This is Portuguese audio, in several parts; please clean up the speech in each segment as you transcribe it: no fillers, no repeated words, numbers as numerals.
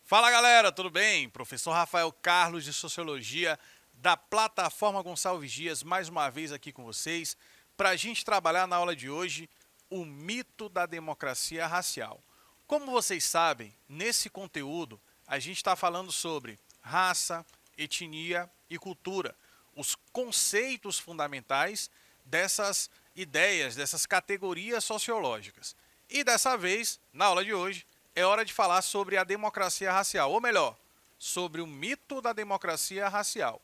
Fala galera, tudo bem? Professor Rafael Carlos de Sociologia da plataforma Gonçalves Dias, mais uma vez aqui com vocês, para a gente trabalhar na aula de hoje o mito da democracia racial. Como vocês sabem, nesse conteúdo a gente está falando sobre raça, etnia e cultura, os conceitos fundamentais dessas ideias, dessas categorias sociológicas. E dessa vez, na aula de hoje, é hora de falar sobre a democracia racial, ou melhor, sobre o mito da democracia racial.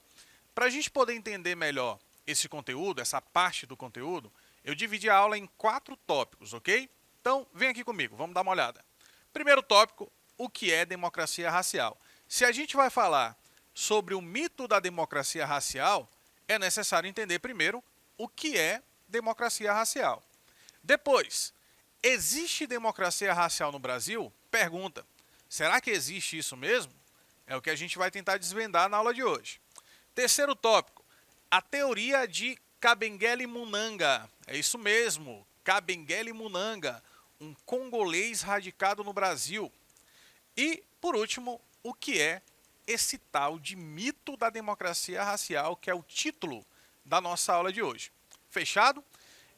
Para a gente poder entender melhor esse conteúdo, essa parte do conteúdo, eu dividi a aula em 4 tópicos, ok? Então, vem aqui comigo, vamos dar uma olhada. Primeiro tópico, o que é democracia racial? Se a gente vai falar sobre o mito da democracia racial, é necessário entender primeiro o que é democracia racial. Depois, existe democracia racial no Brasil? Pergunta. Será que existe isso mesmo? É o que a gente vai tentar desvendar na aula de hoje. Terceiro tópico, a teoria de Kabengele Munanga. É isso mesmo, Kabengele Munanga, um congolês radicado no Brasil. E, por último, o que é esse tal de mito da democracia racial, que é o título da nossa aula de hoje. Fechado?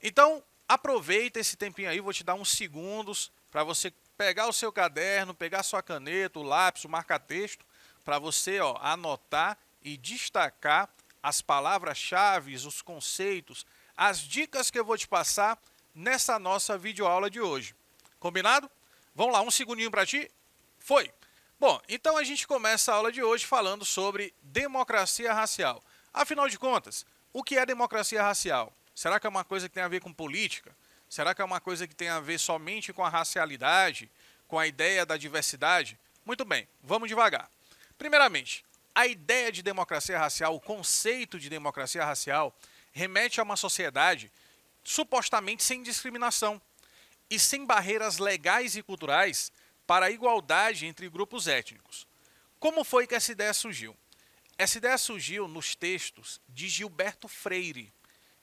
Então, aproveita esse tempinho aí, vou te dar uns segundos para você pegar o seu caderno, pegar sua caneta, o lápis, o marca-texto, para você anotar e destacar as palavras-chave, os conceitos, as dicas que eu vou te passar nessa nossa videoaula de hoje. Combinado? Vamos lá, um segundinho para ti. Foi! Bom, então a gente começa a aula de hoje falando sobre democracia racial. Afinal de contas, o que é democracia racial? Será que é uma coisa que tem a ver com política? Será que é uma coisa que tem a ver somente com a racialidade, com a ideia da diversidade? Muito bem, vamos devagar. Primeiramente, a ideia de democracia racial, o conceito de democracia racial, remete a uma sociedade supostamente sem discriminação e sem barreiras legais e culturais para a igualdade entre grupos étnicos. Como foi que essa ideia surgiu? Essa ideia surgiu nos textos de Gilberto Freire,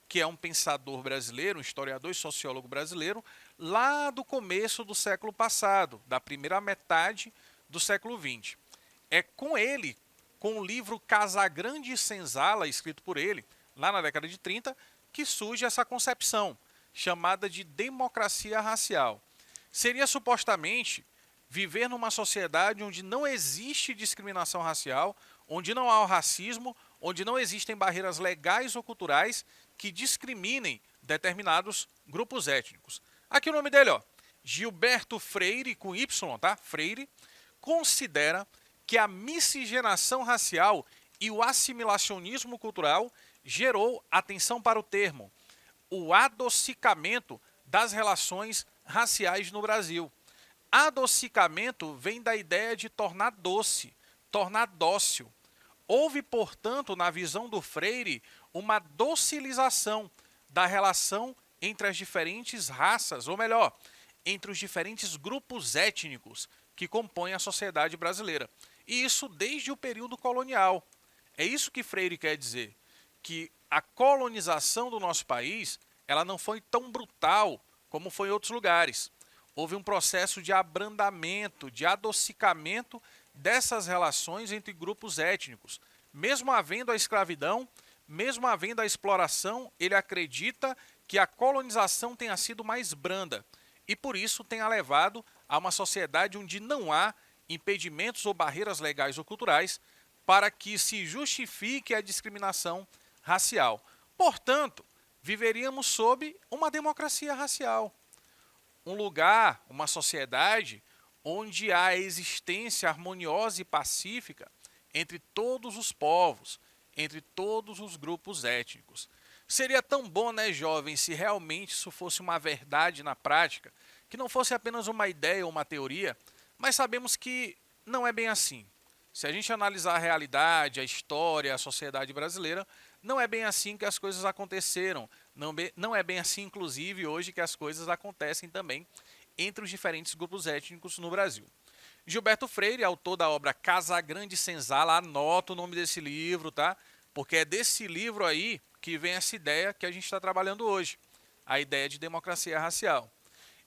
que é um pensador brasileiro, um historiador e sociólogo brasileiro, lá do começo do século passado, da primeira metade do século XX. É com ele, com o livro Casagrande e Senzala, escrito por ele, lá na década de 30, que surge essa concepção, chamada de democracia racial. Seria supostamente viver numa sociedade onde não existe discriminação racial, onde não há o racismo, onde não existem barreiras legais ou culturais que discriminem determinados grupos étnicos. Aqui o nome dele, Gilberto Freire, com Y, tá? Freire, considera que a miscigenação racial e o assimilacionismo cultural gerou, atenção para o termo, o adocicamento das relações raciais no Brasil. Adocicamento vem da ideia de tornar doce, tornar dócil. Houve, portanto, na visão do Freire, uma docilização da relação entre as diferentes raças, ou melhor, entre os diferentes grupos étnicos que compõem a sociedade brasileira. E isso desde o período colonial. É isso que Freire quer dizer, que a colonização do nosso país, ela não foi tão brutal como foi em outros lugares. Houve um processo de abrandamento, de adocicamento dessas relações entre grupos étnicos. Mesmo havendo a escravidão, mesmo havendo a exploração, ele acredita que a colonização tenha sido mais branda e por isso tenha levado a uma sociedade onde não há impedimentos ou barreiras legais ou culturais para que se justifique a discriminação racial. Portanto, viveríamos sob uma democracia racial. Um lugar, uma sociedade onde há a existência harmoniosa e pacífica entre todos os povos, entre todos os grupos étnicos. Seria tão bom, né, jovem, se realmente isso fosse uma verdade na prática, que não fosse apenas uma ideia ou uma teoria, mas sabemos que não é bem assim. Se a gente analisar a realidade, a história, a sociedade brasileira, não é bem assim que as coisas aconteceram. Não é bem assim, inclusive, hoje que as coisas acontecem também entre os diferentes grupos étnicos no Brasil. Gilberto Freire, autor da obra Casagrande e Senzala, anota o nome desse livro, tá? Porque é desse livro aí que vem essa ideia que a gente está trabalhando hoje, a ideia de democracia racial.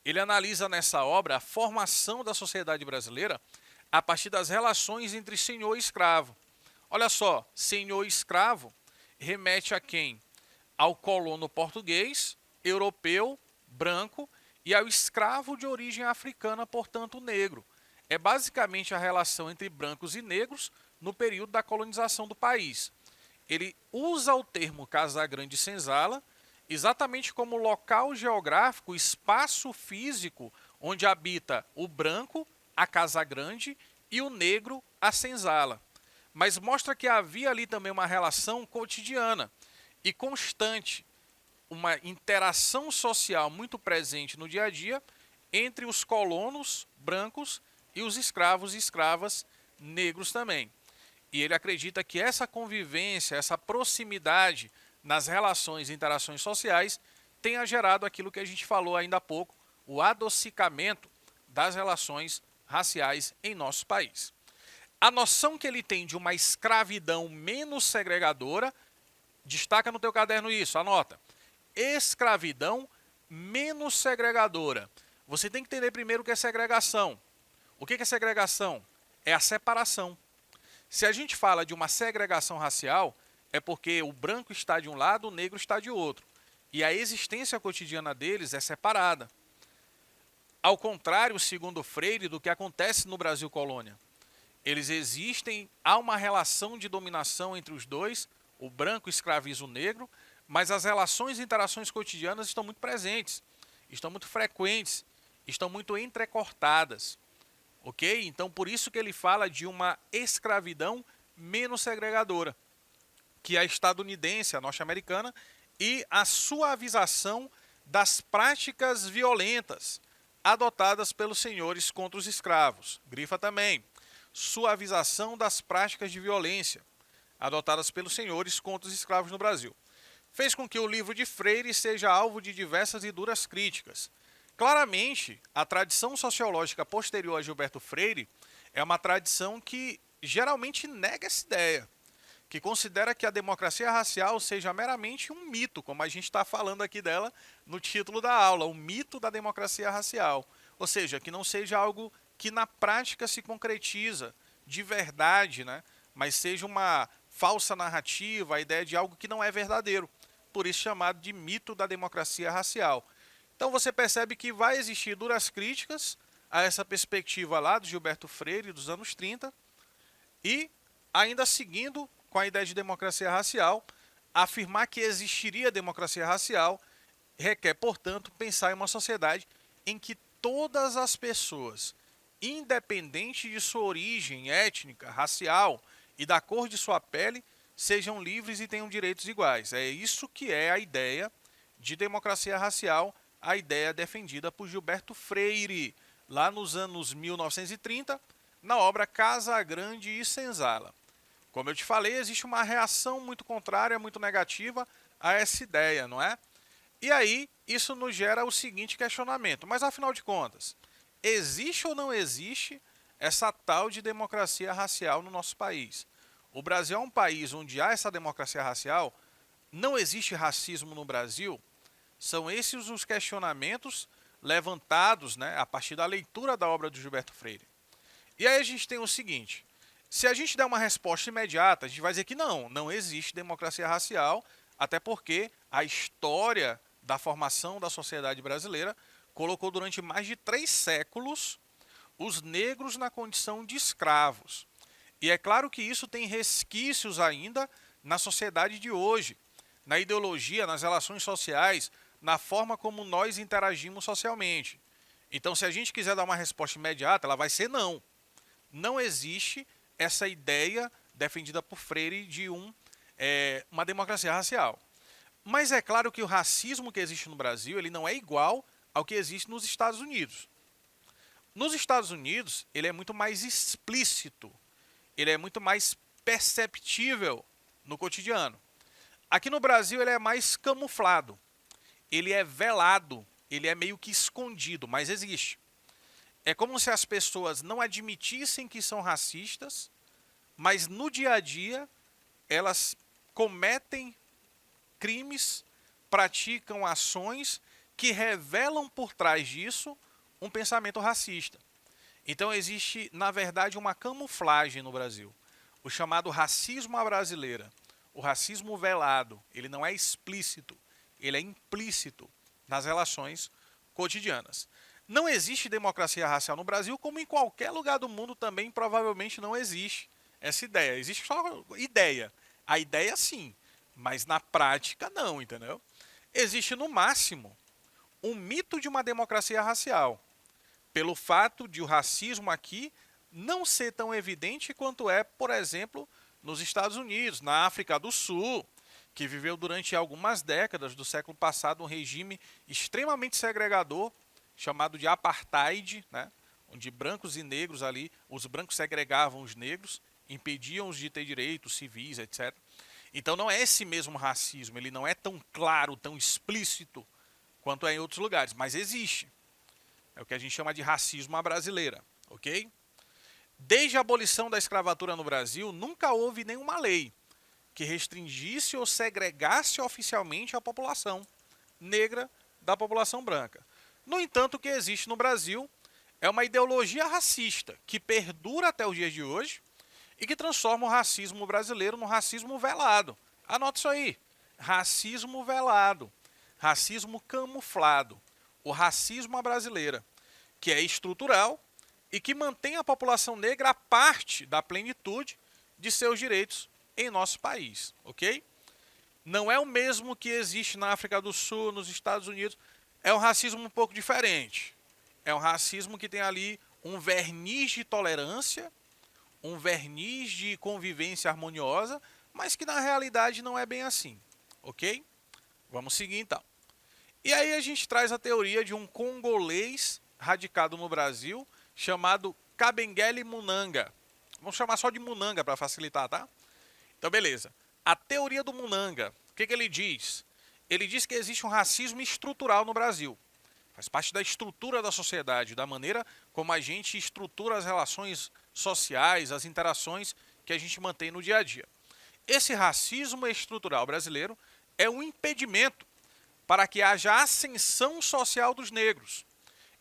Ele analisa nessa obra a formação da sociedade brasileira a partir das relações entre senhor e escravo. Olha só, senhor e escravo remete a quem? Ao colono português, europeu, branco e ao escravo de origem africana, portanto negro. É basicamente a relação entre brancos e negros no período da colonização do país. Ele usa o termo Casagrande e Senzala exatamente como local geográfico, espaço físico onde habita o branco, a Casa Grande, e o negro, a senzala. Mas mostra que havia ali também uma relação cotidiana e constante, uma interação social muito presente no dia a dia entre os colonos brancos e os escravos e escravas negros também. E ele acredita que essa convivência, essa proximidade nas relações e interações sociais tenha gerado aquilo que a gente falou ainda há pouco, o adocicamento das relações raciais em nosso país. A noção que ele tem de uma escravidão menos segregadora, destaca no teu caderno isso, anota. Escravidão menos segregadora. Você tem que entender primeiro o que é segregação. O que é segregação? É a separação. Se a gente fala de uma segregação racial, é porque o branco está de um lado, o negro está de outro. E a existência cotidiana deles é separada. Ao contrário, segundo Freire, do que acontece no Brasil colônia. Eles existem, há uma relação de dominação entre os dois, o branco escraviza o negro, mas as relações e interações cotidianas estão muito presentes, estão muito frequentes, estão muito entrecortadas. Ok? Então, por isso que ele fala de uma escravidão menos segregadora, que é a estadunidense, a norte-americana, e a suavização das práticas violentas adotadas pelos senhores contra os escravos. Grifa também. Suavização das práticas de violência adotadas pelos senhores contra os escravos no Brasil. Fez com que o livro de Freire seja alvo de diversas e duras críticas. Claramente, a tradição sociológica posterior a Gilberto Freire é uma tradição que geralmente nega essa ideia, que considera que a democracia racial seja meramente um mito, como a gente está falando aqui dela no título da aula, o mito da democracia racial. Ou seja, que não seja algo que na prática se concretiza de verdade, né? Mas seja uma falsa narrativa, a ideia de algo que não é verdadeiro. Por isso chamado de mito da democracia racial. Então você percebe que vai existir duras críticas a essa perspectiva lá do Gilberto Freire dos anos 30 e ainda seguindo com a ideia de democracia racial, afirmar que existiria democracia racial requer, portanto, pensar em uma sociedade em que todas as pessoas, independente de sua origem étnica, racial e da cor de sua pele, sejam livres e tenham direitos iguais. É isso que é a ideia de democracia racial, a ideia defendida por Gilberto Freire, lá nos anos 1930, na obra Casa Grande e Senzala. Como eu te falei, existe uma reação muito contrária, muito negativa a essa ideia, não é? E aí, isso nos gera o seguinte questionamento. Mas, afinal de contas, existe ou não existe essa tal de democracia racial no nosso país? O Brasil é um país onde há essa democracia racial? Não existe racismo no Brasil? São esses os questionamentos levantados, né, a partir da leitura da obra do Gilberto Freire. E aí a gente tem o seguinte, se a gente der uma resposta imediata, a gente vai dizer que não existe democracia racial, até porque a história da formação da sociedade brasileira colocou durante mais de 3 séculos os negros na condição de escravos. E é claro que isso tem resquícios ainda na sociedade de hoje, na ideologia, nas relações sociais, na forma como nós interagimos socialmente. Então, se a gente quiser dar uma resposta imediata, ela vai ser não. Não existe essa ideia defendida por Freire de uma democracia racial. Mas é claro que o racismo que existe no Brasil ele não é igual ao que existe nos Estados Unidos. Nos Estados Unidos, ele é muito mais explícito, ele é muito mais perceptível no cotidiano. Aqui no Brasil, ele é mais camuflado, ele é velado, ele é meio que escondido, mas existe. É como se as pessoas não admitissem que são racistas, mas no dia a dia elas cometem crimes, praticam ações que revelam por trás disso um pensamento racista. Então existe, na verdade, uma camuflagem no Brasil, o chamado racismo à brasileira, o racismo velado. Ele não é explícito, ele é implícito nas relações cotidianas. Não existe democracia racial no Brasil, como em qualquer lugar do mundo também provavelmente não existe essa ideia. Existe só ideia. A ideia sim, mas na prática não, entendeu? Existe no máximo um mito de uma democracia racial, pelo fato de o racismo aqui não ser tão evidente quanto é, por exemplo, nos Estados Unidos, na África do Sul, que viveu durante algumas décadas do século passado um regime extremamente segregador, chamado de apartheid, né? Onde brancos e negros ali, os brancos segregavam os negros, impediam-os de ter direitos civis, etc. Então não é esse mesmo racismo, ele não é tão claro, tão explícito quanto é em outros lugares, mas existe. É o que a gente chama de racismo à brasileira, ok? Desde a abolição da escravatura no Brasil, nunca houve nenhuma lei que restringisse ou segregasse oficialmente a população negra da população branca. No entanto, o que existe no Brasil é uma ideologia racista que perdura até os dias de hoje e que transforma o racismo brasileiro num racismo velado. Anota isso aí. Racismo velado. Racismo camuflado. O racismo à brasileira, que é estrutural e que mantém a população negra a parte da plenitude de seus direitos em nosso país, ok? Não é o mesmo que existe na África do Sul, nos Estados Unidos. É um racismo um pouco diferente. É um racismo que tem ali um verniz de tolerância, um verniz de convivência harmoniosa, mas que na realidade não é bem assim, ok? Vamos seguir então. E aí a gente traz a teoria de um congolês radicado no Brasil, chamado Kabengele Munanga. Vamos chamar só de Munanga para facilitar, tá? Então, beleza. A teoria do Munanga, o que ele diz? Ele diz que existe um racismo estrutural no Brasil. Faz parte da estrutura da sociedade, da maneira como a gente estrutura as relações sociais, as interações que a gente mantém no dia a dia. Esse racismo estrutural brasileiro é um impedimento para que haja ascensão social dos negros.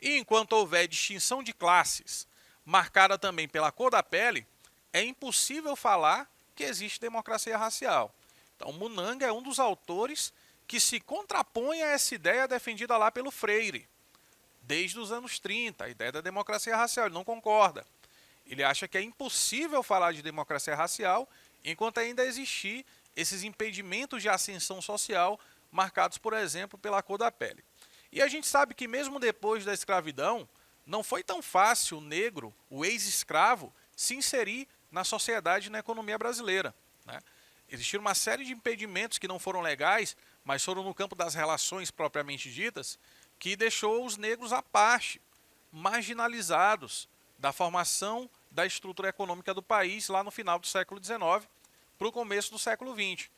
E enquanto houver distinção de classes, marcada também pela cor da pele, é impossível falar que existe democracia racial. Então, Munanga é um dos autores que se contrapõe a essa ideia defendida lá pelo Freire, desde os anos 30, a ideia da democracia racial. Ele não concorda. Ele acha que é impossível falar de democracia racial enquanto ainda existir esses impedimentos de ascensão social marcados, por exemplo, pela cor da pele. E a gente sabe que mesmo depois da escravidão, não foi tão fácil o negro, o ex-escravo, se inserir na sociedade e na economia brasileira, né? Existiram uma série de impedimentos que não foram legais, mas foram no campo das relações propriamente ditas, que deixou os negros à parte, marginalizados da formação da estrutura econômica do país lá no final do século XIX para o começo do século XX.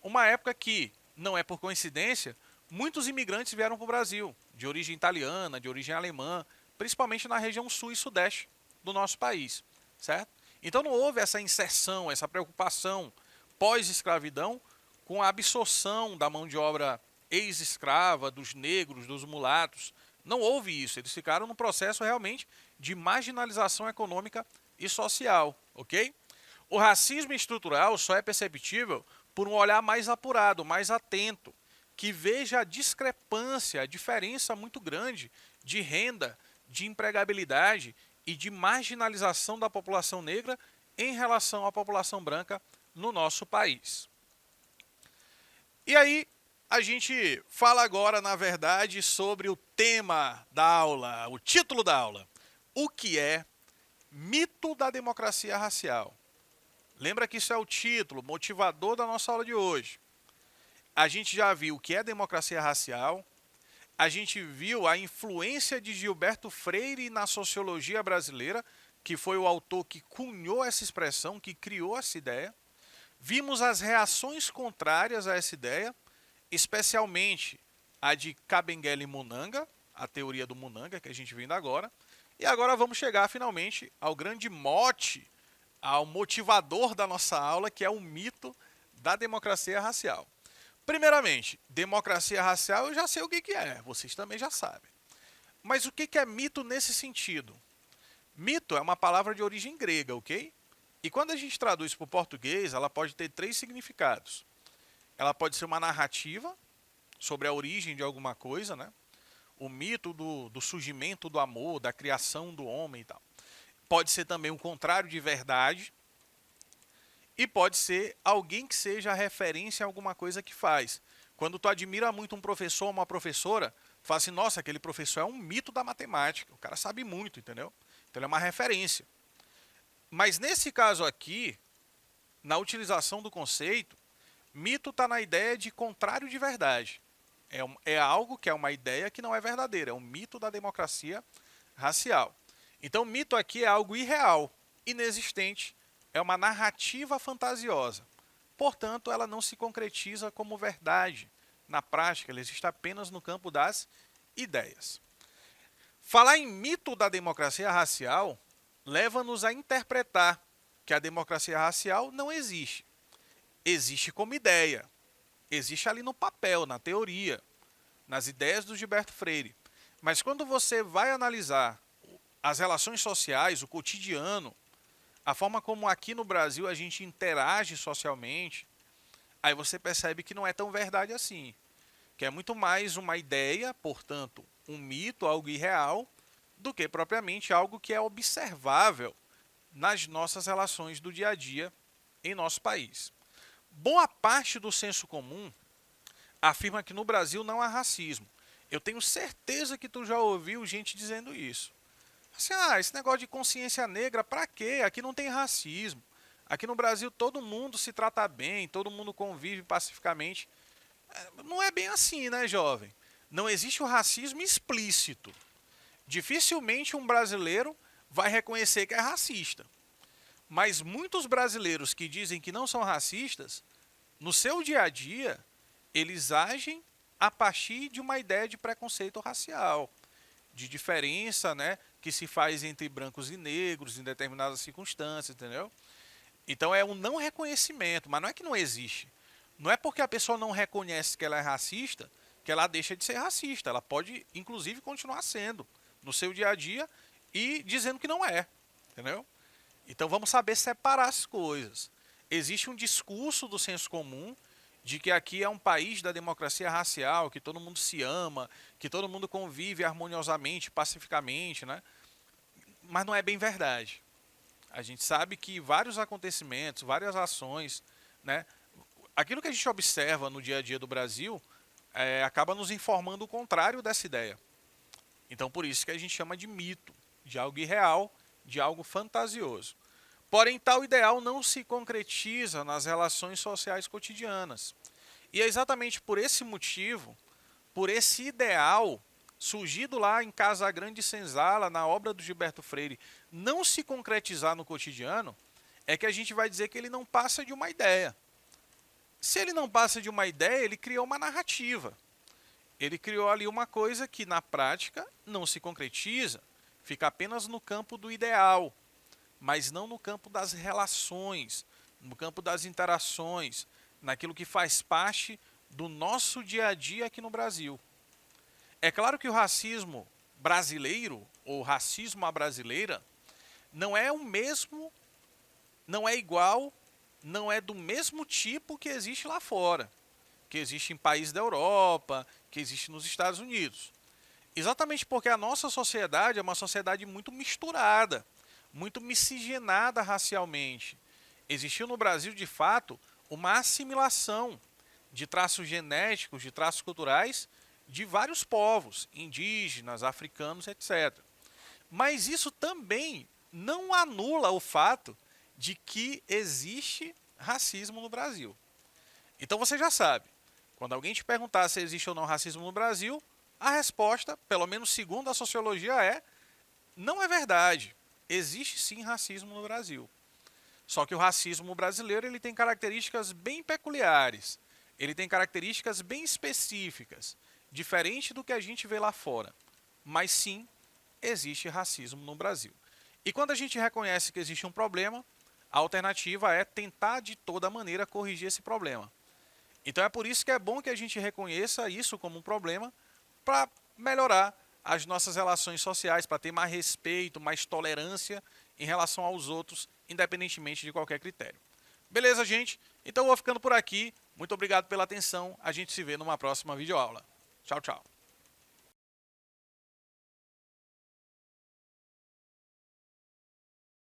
Uma época que, não é por coincidência, muitos imigrantes vieram para o Brasil, de origem italiana, de origem alemã, principalmente na região sul e sudeste do nosso país, certo? Então não houve essa inserção, essa preocupação pós-escravidão com a absorção da mão de obra ex-escrava, dos negros, dos mulatos. Não houve isso, eles ficaram num processo realmente de marginalização econômica e social, ok? O racismo estrutural só é perceptível por um olhar mais apurado, mais atento, que veja a discrepância, a diferença muito grande de renda, de empregabilidade e de marginalização da população negra em relação à população branca no nosso país. E aí, a gente fala agora, na verdade, sobre o tema da aula, o título da aula. O que é mito da democracia racial? Lembra que isso é o título, motivador da nossa aula de hoje. A gente já viu o que é democracia racial, a gente viu a influência de Gilberto Freire na sociologia brasileira, que foi o autor que cunhou essa expressão, que criou essa ideia. Vimos as reações contrárias a essa ideia, especialmente a de Kabengele Munanga, a teoria do Munanga, que a gente viu ainda agora. E agora vamos chegar finalmente ao grande mote, ao motivador da nossa aula, que é o mito da democracia racial. Primeiramente, democracia racial eu já sei o que é, vocês também já sabem. Mas o que é mito nesse sentido? Mito é uma palavra de origem grega, ok? E quando a gente traduz para o português, ela pode ter três significados. Ela pode ser uma narrativa sobre a origem de alguma coisa, né? O mito do surgimento do amor, da criação do homem e tal. Pode ser também o contrário de verdade. E pode ser alguém que seja referência a alguma coisa que faz. Quando tu admira muito um professor ou uma professora, tu fala assim, nossa, aquele professor é um mito da matemática. O cara sabe muito, entendeu? Então ele é uma referência. Mas nesse caso aqui, na utilização do conceito, mito está na ideia de contrário de verdade. É algo que é uma ideia que não é verdadeira. É um mito da democracia racial. Então, mito aqui é algo irreal, inexistente, é uma narrativa fantasiosa. Portanto, ela não se concretiza como verdade. Na prática, ela existe apenas no campo das ideias. Falar em mito da democracia racial leva-nos a interpretar que a democracia racial não existe. Existe como ideia. Existe ali no papel, na teoria, nas ideias do Gilberto Freire. Mas quando você vai analisar as relações sociais, o cotidiano, a forma como aqui no Brasil a gente interage socialmente, aí você percebe que não é tão verdade assim. Que é muito mais uma ideia, portanto, um mito, algo irreal, do que propriamente algo que é observável nas nossas relações do dia a dia em nosso país. Boa parte do senso comum afirma que no Brasil não há racismo. Eu tenho certeza que tu já ouviu gente dizendo isso. Assim, esse negócio de consciência negra, pra quê? Aqui não tem racismo. Aqui no Brasil todo mundo se trata bem, todo mundo convive pacificamente. Não é bem assim, né, jovem? Não existe o racismo explícito. Dificilmente um brasileiro vai reconhecer que é racista. Mas muitos brasileiros que dizem que não são racistas, no seu dia a dia, eles agem a partir de uma ideia de preconceito racial, de diferença, né, que se faz entre brancos e negros em determinadas circunstâncias, entendeu? Então é um não reconhecimento, mas não é que não existe. Não é porque a pessoa não reconhece que ela é racista que ela deixa de ser racista. Ela pode, inclusive, continuar sendo no seu dia a dia e dizendo que não é, entendeu? Então vamos saber separar as coisas. Existe um discurso do senso comum de que aqui é um país da democracia racial, que todo mundo se ama, que todo mundo convive harmoniosamente, pacificamente, né? Mas não é bem verdade. A gente sabe que vários acontecimentos, várias ações, né? Aquilo que a gente observa no dia a dia do Brasil acaba nos informando o contrário dessa ideia. Então por isso que a gente chama de mito, de algo irreal, de algo fantasioso. Porém, tal ideal não se concretiza nas relações sociais cotidianas. E é exatamente por esse motivo, por esse ideal, surgido lá em Casa Grande e Senzala, na obra do Gilberto Freire, não se concretizar no cotidiano, é que a gente vai dizer que ele não passa de uma ideia. Se ele não passa de uma ideia, ele criou uma narrativa. Ele criou ali uma coisa que, na prática, não se concretiza, fica apenas no campo do ideal, mas não no campo das relações, no campo das interações, naquilo que faz parte do nosso dia a dia aqui no Brasil. É claro que o racismo brasileiro, ou racismo à brasileira, não é o mesmo, não é igual, não é do mesmo tipo que existe lá fora, que existe em países da Europa, que existe nos Estados Unidos. Exatamente porque a nossa sociedade é uma sociedade muito misturada, muito miscigenada racialmente. Existiu no Brasil, de fato, uma assimilação de traços genéticos, de traços culturais de vários povos, indígenas, africanos, etc. Mas isso também não anula o fato de que existe racismo no Brasil. Então você já sabe, quando alguém te perguntar se existe ou não racismo no Brasil, a resposta, pelo menos segundo a sociologia, não é verdade. Existe sim racismo no Brasil. Só que o racismo brasileiro ele tem características bem peculiares. Ele tem características bem específicas, diferente do que a gente vê lá fora. Mas sim, existe racismo no Brasil. E quando a gente reconhece que existe um problema, a alternativa é tentar de toda maneira corrigir esse problema. Então é por isso que é bom que a gente reconheça isso como um problema para melhorar as nossas relações sociais, para ter mais respeito, mais tolerância em relação aos outros, independentemente de qualquer critério. Beleza, gente? Então eu vou ficando por aqui. Muito obrigado pela atenção. A gente se vê numa próxima videoaula. Tchau, tchau.